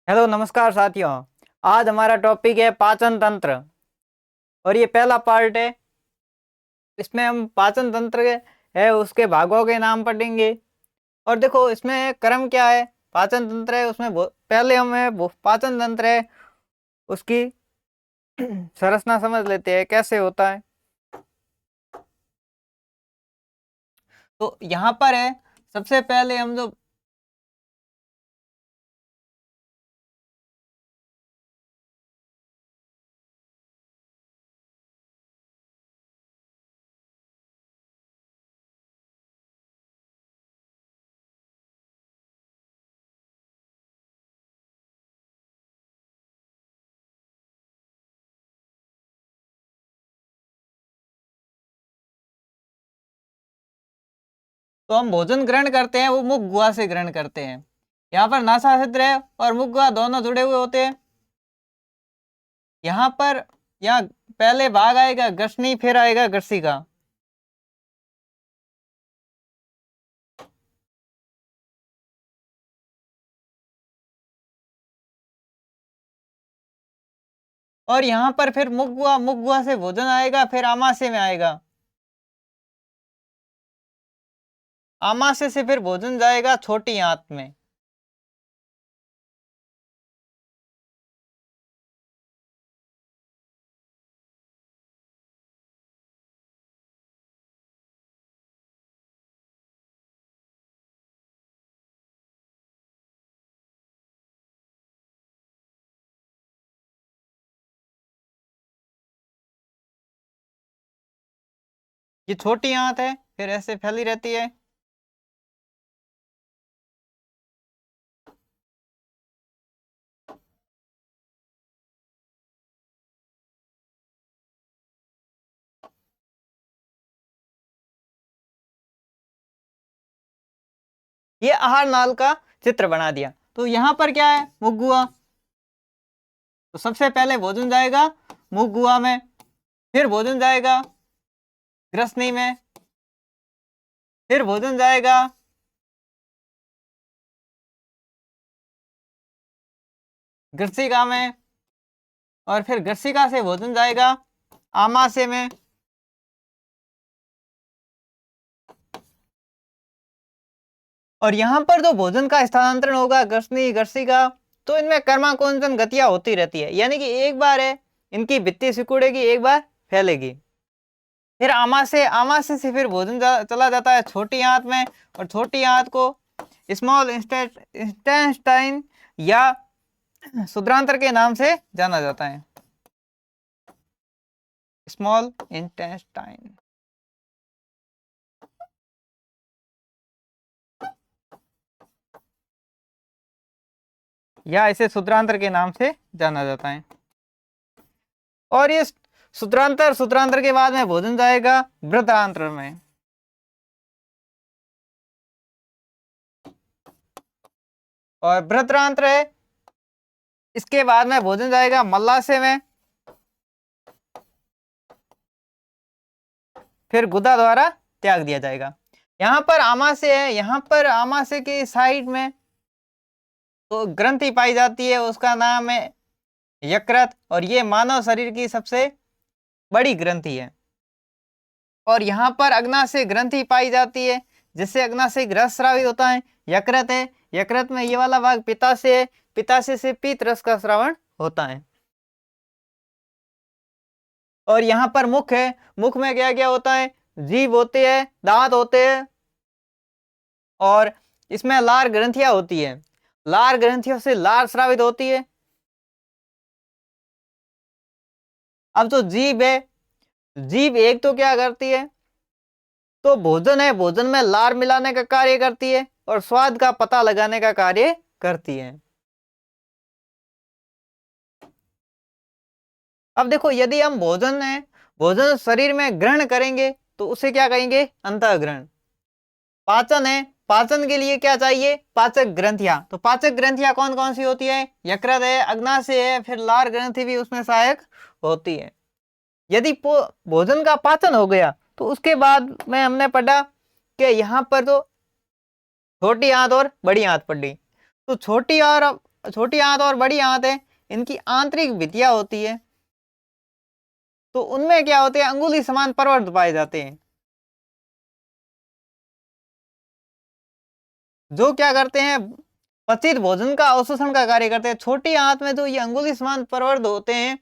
Hello नमस्कार साथियों। आज हमारा टॉपिक है पाचन तंत्र और ये पहला पार्ट है। इसमें हम पाचन तंत्र है उसके भागों के नाम पढ़ेंगे। और देखो इसमें क्रम क्या है। पाचन तंत्र है उसमें पहले हमें पाचन तंत्र है उसकी संरचना समझ लेते हैं कैसे होता है। तो यहाँ पर है सबसे पहले हम जो तो हम भोजन ग्रहण करते हैं वो मुख गुहा से ग्रहण करते हैं। यहाँ पर नासाछिद्र और मुख गुहा दोनों जुड़े हुए होते हैं। यहाँ पर यहाँ पहले भाग आएगा ग्रसनी फिर आएगा ग्रसिका। और यहाँ पर फिर मुख गुहा से भोजन आएगा फिर आमाशय में आएगा। आमाशय से फिर भोजन जाएगा छोटी आंत में। ये छोटी आंत है फिर ऐसे फैली रहती है। ये आहार नाल का चित्र बना दिया। तो यहाँ पर क्या है मुख गुहा। तो सबसे पहले भोजन जाएगा मुख गुहा में फिर भोजन जाएगा ग्रसनी में फिर भोजन जाएगा ग्रसिका में और फिर ग्रसिका से भोजन जाएगा आमाशय में। और यहाँ पर जो भोजन का स्थानांतरण होगा ग्रसनी ग्रसिका तो इनमें कर्माकुंचन गतियां होती रहती है। यानी कि एक बार है इनकी भित्ति सिकुड़ेगी एक बार फैलेगी। फिर आमाशय से फिर भोजन चला जाता है छोटी आंत में और छोटी आंत को स्मॉल इंटेस्टाइन या शुद्रांत्र के नाम से जाना जाता है। स्मॉल इंटेस्टाइन या इसे शुद्रांत्र के नाम से जाना जाता है। और ये सूत्रांतर के बाद में भोजन जाएगा वृत्रांत्र में। और वृत्रांत्र है इसके बाद में भोजन जाएगा मलाशय में फिर गुदा द्वारा त्याग दिया जाएगा। यहाँ पर आमाशय है यहाँ पर आमाशय के साइड में तो ग्रंथि पाई जाती है उसका नाम है यकृत और ये मानव शरीर की सबसे बड़ी ग्रंथि है। और यहाँ पर अग्नाशय ग्रंथि पाई जाती है जिससे अग्नाशय रस स्रावित होता है। यकृत है यकृत में ये वाला भाग पित्ताशय है पित्ताशय से पीत रस का श्रवण होता है। और यहाँ पर मुख है मुख में क्या क्या होता है जीभ होते हैं दांत होते हैं और इसमें लार ग्रंथियां होती है। लार ग्रंथियों से लार स्रावित होती है। अब जो जीभ है जीभ एक तो क्या करती है तो भोजन है भोजन में लार मिलाने का कार्य करती है और स्वाद का पता लगाने का कार्य करती है। अब देखो यदि हम भोजन शरीर में ग्रहण करेंगे तो उसे क्या कहेंगे अंतःग्रहण। पाचन है पाचन के लिए क्या चाहिए पाचक ग्रंथियां। तो पाचक ग्रंथियां कौन कौन सी होती है यकृत है अग्नाशय है फिर लार ग्रंथि भी उसमें सहायक होती है। यदि भोजन का पाचन हो गया तो उसके बाद में हमने पढ़ा कि यहाँ पर तो छोटी आंत और बड़ी आंत पढ़ी। तो छोटी और छोटी आंत और बड़ी आंत है, इनकी आंतरिक भित्तियां होती है, तो उनमें क्या होते हैं, अंगुली समान प्रवर्ध पाए जाते हैं, जो क्या करते हैं, पचित भोजन का अवशोषण का कार्य करते हैं। छोटी आंत में जो ये अंगुली समान प्रवर्ध होते हैं,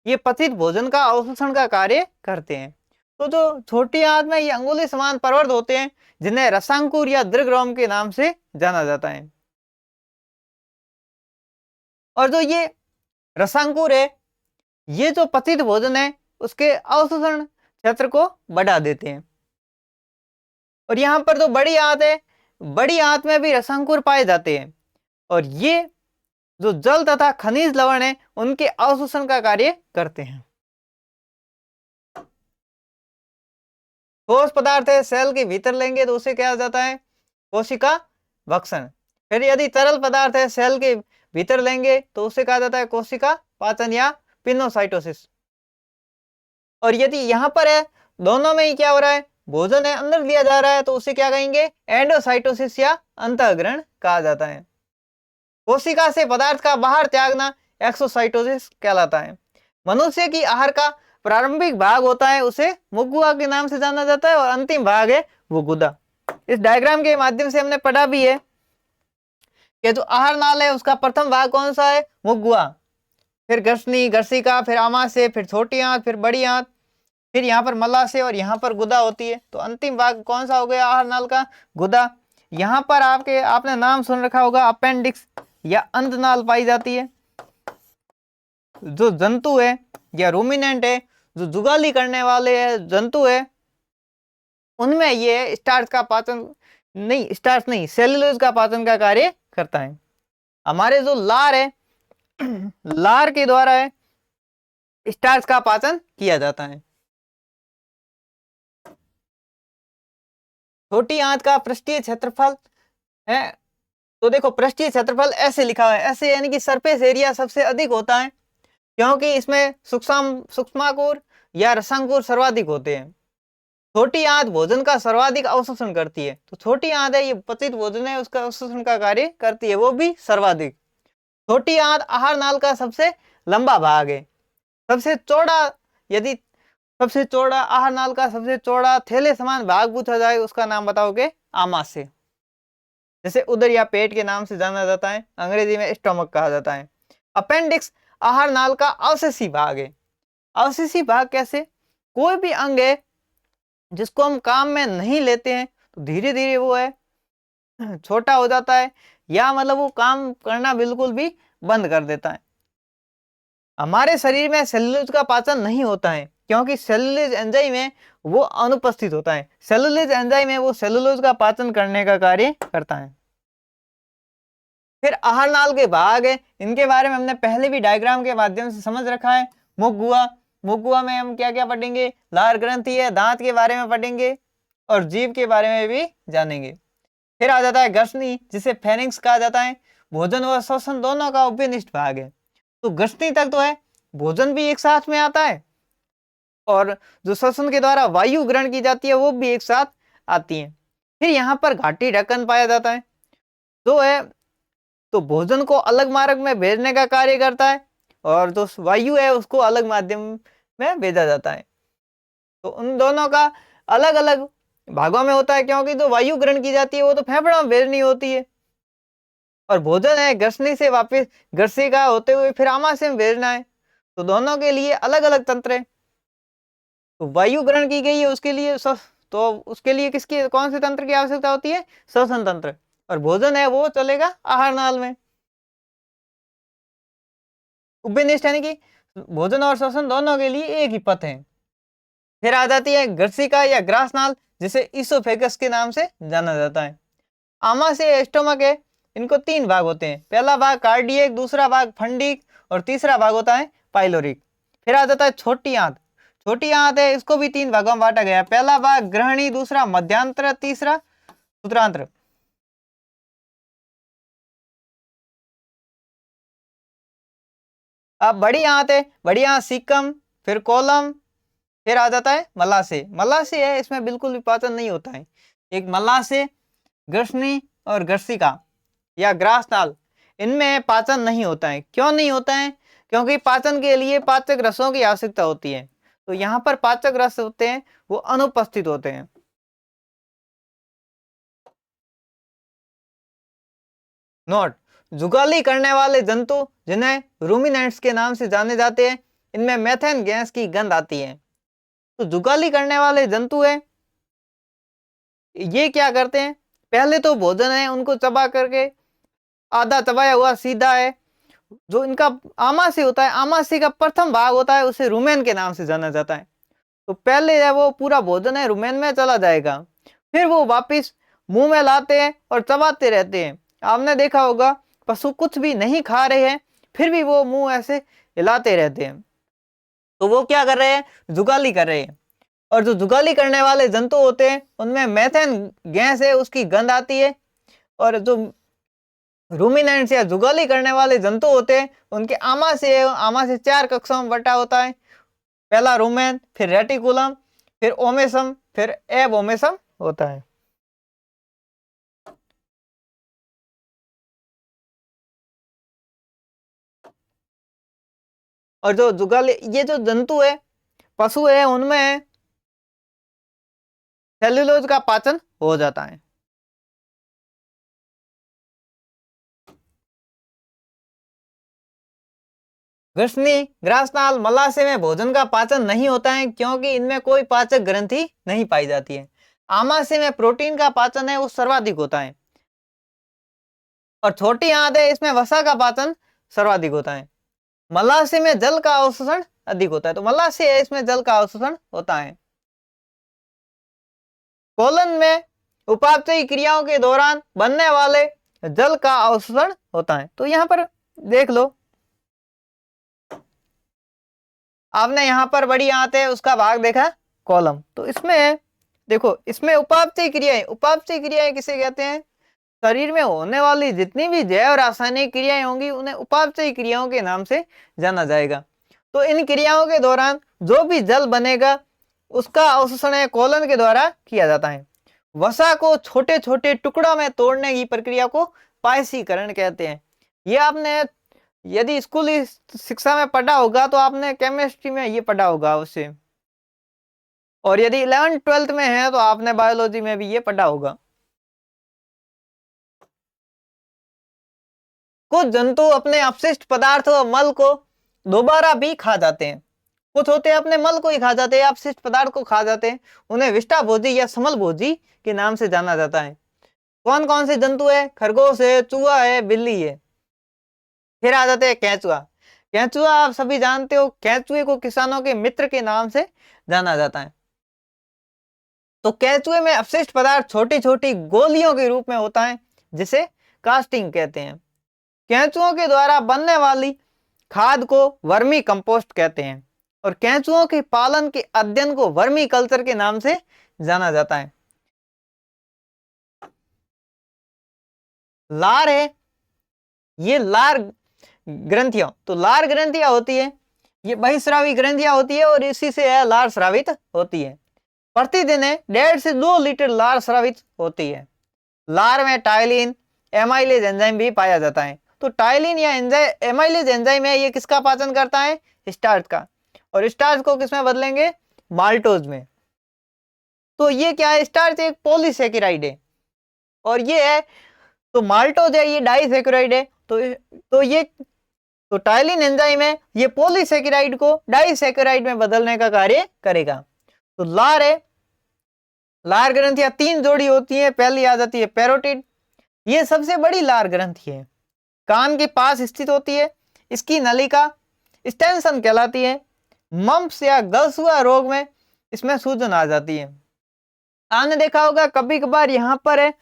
ये पचित भोजन का अवशोषण का कार्य करते हैं। तो जो छोटी आंत में ये अंगुली समान प्रवर्ध होते हैं, जिन्हें रसांकुर या दीर्घरोम के नाम से जाना जाता है। और जो ये रसांकुर है, ये जो पतित भोजन है उसके अवशोषण क्षेत्र को बढ़ा देते हैं। और यहाँ पर जो बड़ी आंत है, बड़ी आंत में भी रसांकुर पाए जाते हैं, और ये जो जल तथा खनिज लवण है उनके अवशोषण का कार्य करते हैं। ठोस पदार्थ है, सेल के भीतर लेंगे तो उसे क्या जाता है, कोशिका भक्षण। फिर यदि तरल पदार्थ है, सेल के भीतर लेंगे तो उसे कहा जाता है कोशिका पाचन या पिनोसाइटोसिस। और यदि यहां पर है, दोनों में ही क्या हो रहा है, भोजन है अंदर लिया जा रहा है, तो उसे क्या कहेंगे, एंडोसाइटोसिस या अंतःग्रहण कहा जाता है। कोशिका से पदार्थ का बाहर त्यागना एक्सोसाइटोसिस कहलाता है। मनुष्य की आहार का प्रारंभिक भाग होता है, उसे मुगुआ के नाम से जाना जाता है, और अंतिम भाग है वो गुदा। इस डायग्राम के माध्यम से हमने पढ़ा भी है कि जो आहार नाल है उसका प्रथम भाग कौन सा है, मुगुआ, फिर गर्सनी, गर्सिका, फिर आमाशय, फिर छोटी आंत, फिर बड़ी आंत, फिर यहाँ पर मलाशय और यहाँ पर गुदा होती है। तो अंतिम भाग कौन सा हो गया आहार नाल का, गुदा। यहाँ पर आपने नाम सुन रखा होगा अपेंडिक्स या अंतनाल पाई जाती है। जो जंतु है या रूमिनेंट है, जो जुगाली करने वाले जंतु है, उनमें ये स्टार्च का पाचन नहीं, स्टार्च नहीं, सेल्यूलोज का पाचन का कार्य करता है। हमारे जो लार है, लार के द्वारा है स्टार्च का पाचन किया जाता है। छोटी आंत का पृष्ठीय क्षेत्रफल है, तो देखो पृष्ठीय क्षेत्रफल ऐसे लिखा हुआ है, ऐसे यानी कि सरफेस एरिया सबसे अधिक होता है, क्योंकि इसमें सूक्ष्माकुर या रसांकुर सर्वाधिक होते हैं। छोटी आंत भोजन का सर्वाधिक अवशोषण करती है, तो छोटी आंत है ये पतित भोजन है उसका अवशोषण का कार्य करती है, वो भी सर्वाधिक। छोटी आंत आहार नाल का सबसे लंबा भाग है। सबसे चौड़ा, यदि सबसे चौड़ा आहार नाल का सबसे चौड़ा थैले समान भाग पूछा जाए, उसका नाम बताओगे, आमाशय, जैसे उदर या पेट के नाम से जाना जाता है, अंग्रेजी में स्टोमक कहा जाता है। अपेंडिक्स आहार नाल का अवशेषी भाग है। अवशेषी भाग कैसे, कोई भी अंग है जिसको हम काम में नहीं लेते हैं तो धीरे धीरे वो है छोटा हो जाता है, या मतलब वो काम करना बिल्कुल भी बंद कर देता है। हमारे शरीर में सेलुलोज का पाचन नहीं होता है, क्योंकि सेलुलोज एंजाइम है वो अनुपस्थित होता है। सेलुलोज एंजाइम है वो सेलुलोज का पाचन करने का कार्य करता है। फिर आहार नाल के भाग है, इनके बारे में हमने पहले भी डायग्राम के माध्यम से समझ रखा है। मुगुआ, मुगुआ में हम क्या क्या पढ़ेंगे, लार ग्रंथि है, दांत के बारे में पढ़ेंगे और जीभ के बारे में भी जानेंगे। फिर आ जाता है गर्सनी, जिसे फेरिंक्स कहा जाता है, भोजन और श्वसन दोनों का उपनिष्ठ भाग है। तो गर्सनी तक तो है, भोजन भी एक साथ में आता है, और जो श्वसन के द्वारा वायु ग्रहण की जाती है वो भी एक साथ आती है। फिर यहाँ पर घाटी ढक्कन पाया जाता है, जो है तो भोजन को अलग मार्ग में भेजने का कार्य करता है, और जो वायु है उसको अलग माध्यम में भेजा जाता है। तो उन दोनों का अलग अलग भागों में होता है, क्योंकि जो वायु ग्रहण की जाती है वो तो फेफड़ों में भेजनी होती है, और भोजन है ग्रसनी से वापस ग्रसिका होते हुए फिर आमाशय में भेजना है, तो दोनों के लिए अलग अलग तंत्र है। तो वायु ग्रहण की गई है उसके लिए तो उसके लिए किसकी कौन से तंत्र की आवश्यकता होती है, श्वसन तंत्र, और भोजन है वो चलेगा आहार नाल में। उपनिष्ठ यानी कि भोजन और श्वसन दोनों के लिए एक ही पथ है। फिर आ जाती है ग्रसिका या ग्रास नाल, जिसे इसोफेगस के नाम से जाना जाता है। आमाशय स्टोमक है, इनको तीन भाग होते हैं, पहला भाग कार्डियक, दूसरा भाग फंडिक और तीसरा भाग होता है पाइलोरिक। फिर आ जाता है छोटी आंत, छोटी आंत है, इसको भी तीन भागों में बांटा गया है, पहला भाग ग्रहणी, दूसरा मध्यांतर, तीसरा सूत्रांत्र। अब बड़ी आंत है, बड़ी आंत सीकम, फिर कोलम, फिर आ जाता है मलाशय। मलाशय है, इसमें बिल्कुल भी पाचन नहीं होता है। एक मलाशय, ग्रसनी और ग्रसिका या ग्रास नाल, इनमें पाचन नहीं होता है। क्यों नहीं होता है? क्योंकि पाचन के लिए पाचक रसों की आवश्यकता होती है। तो यहाँ पर पाचक रस होते हैं वो अनुपस्थित होते हैं। नोट, जुगाली करने वाले जंतु जिन्हें रूमिनेंट्स के नाम से जाने जाते हैं, इनमें मेथेन गैस की गंध आती है। तो जुगाली करने वाले जंतु है, ये क्या करते हैं? पहले तो भोजन है उनको चबा करके, आधा चबाया हुआ सीधा है, जो इनका आमाशय होता है, आमाशय का प्रथम भाग होता है, उसे रुमेन के नाम से जाना जाता है। तो पहले है वो पूरा भोजन है रुमेन में चला जाएगा, फिर वो वापिस मुंह में लाते हैं और चबाते रहते हैं। आपने देखा होगा पशु कुछ भी नहीं खा रहे हैं फिर भी वो मुंह ऐसे हिलाते रहते हैं, तो वो क्या कर रहे हैं? जुगाली कर रहे हैं। और जो जुगाली करने वाले जंतु होते हैं उनमें मेथेन गैस है उसकी गंध आती है। और जो रूमिनेंट्स या जुगाली करने वाले जंतु होते हैं उनके आमाशय 4 कक्षों में बटा होता है। पहला रुमेन, फिर रेटिकुलम, फिर ओमेसम, फिर एब ओमेसम होता है। और जो जुगाली ये जो जंतु है पशु है उनमें सेल्यूलोज का पाचन हो जाता है। ग्रसनी, ग्रासनाल, मलाशय में भोजन का पाचन नहीं होता है क्योंकि इनमें कोई पाचक ग्रंथि नहीं पाई जाती है। आमाशय में प्रोटीन का पाचन है वो सर्वाधिक होता है। और छोटी आंत है इसमें वसा का पाचन सर्वाधिक होता है। मलाशय में जल का अवशोषण अधिक होता है, तो मलाशय है इसमें जल का अवशोषण होता है। कोलन में उपापचयी क्रियाओं के दौरान बनने वाले जल का अवशोषण होता है। तो यहाँ पर देख लो, आपने यहाँ पर बड़ी आंत है उसका भाग देखा कॉलम, तो इसमें देखो इसमें उपापचयी क्रियाएं किसे कहते हैं? शरीर में होने वाली जितनी भी जैव रासायनिक क्रियाएं होंगी उन्हें उपापचयी क्रियाओं के नाम से जाना जाएगा। तो इन क्रियाओं के दौरान जो भी जल बनेगा उसका अवशोषण कोलन के द्वारा किया जाता है। वसा को छोटे छोटे टुकड़ों में तोड़ने की प्रक्रिया को पायसीकरण कहते हैं। ये आपने यदि स्कूली शिक्षा में पढ़ा होगा तो आपने केमिस्ट्री में ये पढ़ा होगा अवश्य, और यदि 11th-12th में है तो आपने बायोलॉजी में भी ये पढ़ा होगा। कुछ जंतु अपने अपशिष्ट पदार्थ व मल को दोबारा भी खा जाते हैं। कुछ होते हैं अपने मल को ही खा जाते हैं, अपशिष्ट पदार्थ को खा जाते हैं, उन्हें विष्टाभोजी या समल भोजी के नाम से जाना जाता है। कौन कौन से जंतु है? खरगोश है, चूहा है, बिल्ली है। फिर आ जाते हैं केंचुआ। केंचुआ आप सभी जानते हो, केंचुए को किसानों के मित्र के नाम से जाना जाता है। तो केंचुए में अपशिष्ट पदार्थ छोटी छोटी गोलियों के रूप में होता है जिसे कास्टिंग कहते हैं। केंचुओं के द्वारा बनने वाली खाद को वर्मी कंपोस्ट कहते हैं और केंचुओं के पालन के अध्ययन को वर्मी कल्चर के नाम से जाना जाता है। लार है, ये लार ग्रंथियां, तो लार ग्रंथियां होती है, ये बहिस्रावी ग्रंथियां होती है और इसी से है लार स्रावित होती है। प्रतिदिन 1.5 से 2 लीटर लार स्रावित होती है। लार में टाइलिन, एमाइलेज एंजाइम भी पाया जाता है। तो टाइलिन या एमाइलेज एंजाइम है, ये किसका पाचन करता है? स्टार्च का। और स्टार्च को किसमें बदलेंगे? माल्टोज में। तो ये क्या है? स्टार्च एक पॉलीसेकेराइड है और ये है, तो माल्टोज है ये डाइसेकेराइड है। तो टाइलिन एंजाइम है ये पॉलीसेकेराइड को डाइसेकेराइड में बदलने का कार्य करेगा। तो लार है, लार ग्रंथियां 3 जोड़ी होती है। पहली आ जाती है पैरोटिड, ये सबसे बड़ी लार ग्रंथि है, कान के पास स्थित होती है। इसकी नलिका स्टेंसन कहलाती है। मम्प्स या गलसुआ रोग में इसमें सूजन आ जाती है। आपने देखा होगा कभी कभार यहाँ पर है,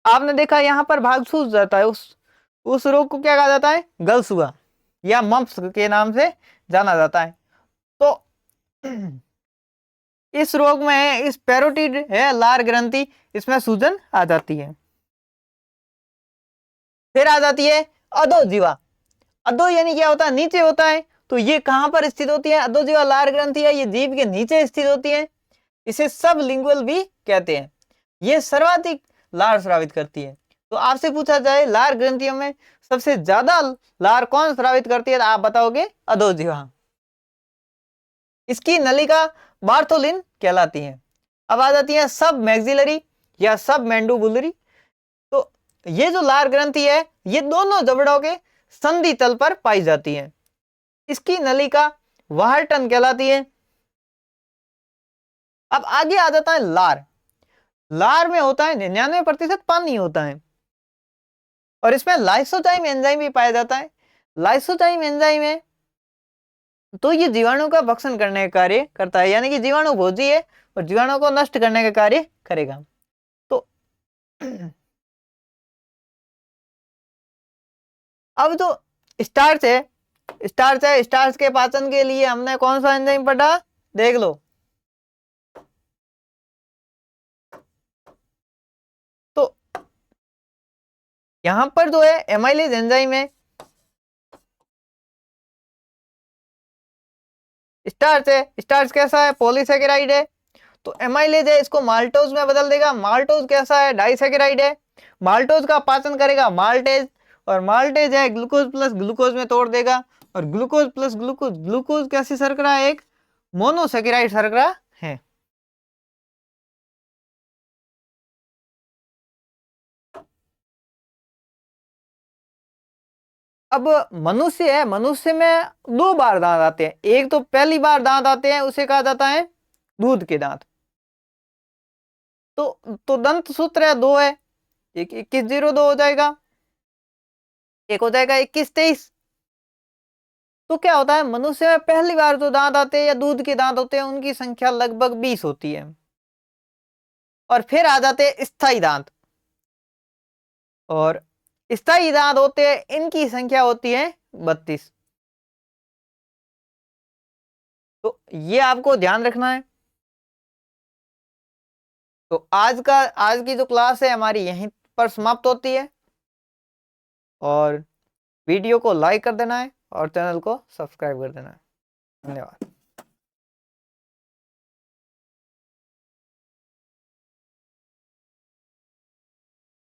आपने देखा यहाँ पर भाग सूज जाता है, उस रोग को क्या कहा जाता है? गलसुआ या मम्प्स के नाम से जाना जाता है। तो इस रोग में इस पैरोटिड है लार ग्रंथि, इसमें सूजन आ जाती है। फिर आ जाती है अधोजीवा। अधो यानी क्या होता है? नीचे होता है। तो ये कहां पर स्थित होती है? अधोजीवा लार ग्रंथि है, ये जीभ के नीचे स्थित होती है। इसे सब लिंगुअल भी कहते हैं। ये सर्वाधिक लार स्रावित करती है। तो आपसे पूछा जाए लार ग्रंथियों में सबसे ज्यादा लार कौन स्रावित करती है, तो आप बताओगे अधोजिह्वा। इसकी नलिका बार्थोलिन कहलाती है। अब आ जाती है सब मैक्सिलरी या सब मैंडुबुलरी। तो ये जो लार ग्रंथि है ये दोनों जबड़ों के संधि तल पर पाई जाती है। इसकी नलिका वाहरटन कहलाती है। अब आगे आ जाता है लार। लार में होता है 99% पानी होता है और इसमें लाइसोजाइम एंजाइम भी पाया जाता है। लाइसोजाइम एंजाइम है तो ये जीवाणु का भक्षण करने का कार्य करता है, यानी कि जीवाणु भोजी है और जीवाणु को नष्ट करने का कार्य करेगा। तो अब जो स्टार्च है, स्टार्च के पाचन के लिए हमने कौन सा एंजाइम पढ़ा, देख लो। तो यहां पर जो है एमाइलेज एंजाइम है। स्टार्च कैसा है, पॉलीसेकेराइड है। तो एमाइलेज है, इसको माल्टोज में बदल देगा। माल्टोज कैसा है, डाइसेकेराइड है। माल्टोज का पाचन करेगा माल्टेज, और माल्टेज है ग्लूकोज प्लस ग्लूकोज में तोड़ देगा। और ग्लूकोज प्लस ग्लूकोज, ग्लूकोज कैसी शर्करा है, एक मोनोसेकेराइड शर्करा है। अब मनुष्य है, मनुष्य में 2 बार दांत आते हैं। एक तो पहली बार दांत आते हैं उसे कहा जाता है दूध के दांत। तो दंत सूत्र है 2 है, एक 2102 हो जाएगा, एक हो जाएगा 2123। तो क्या होता है, मनुष्य में पहली बार जो दांत आते हैं या दूध के दांत होते हैं उनकी संख्या लगभग 20 होती है। और फिर आ जाते हैं स्थायी दांत, और स्थायी दांत होते हैं इनकी संख्या होती है 32। तो ये आपको ध्यान रखना है। तो आज की जो क्लास है हमारी यहीं पर समाप्त होती है, और वीडियो को लाइक कर देना है और चैनल को सब्सक्राइब कर देना है। धन्यवाद।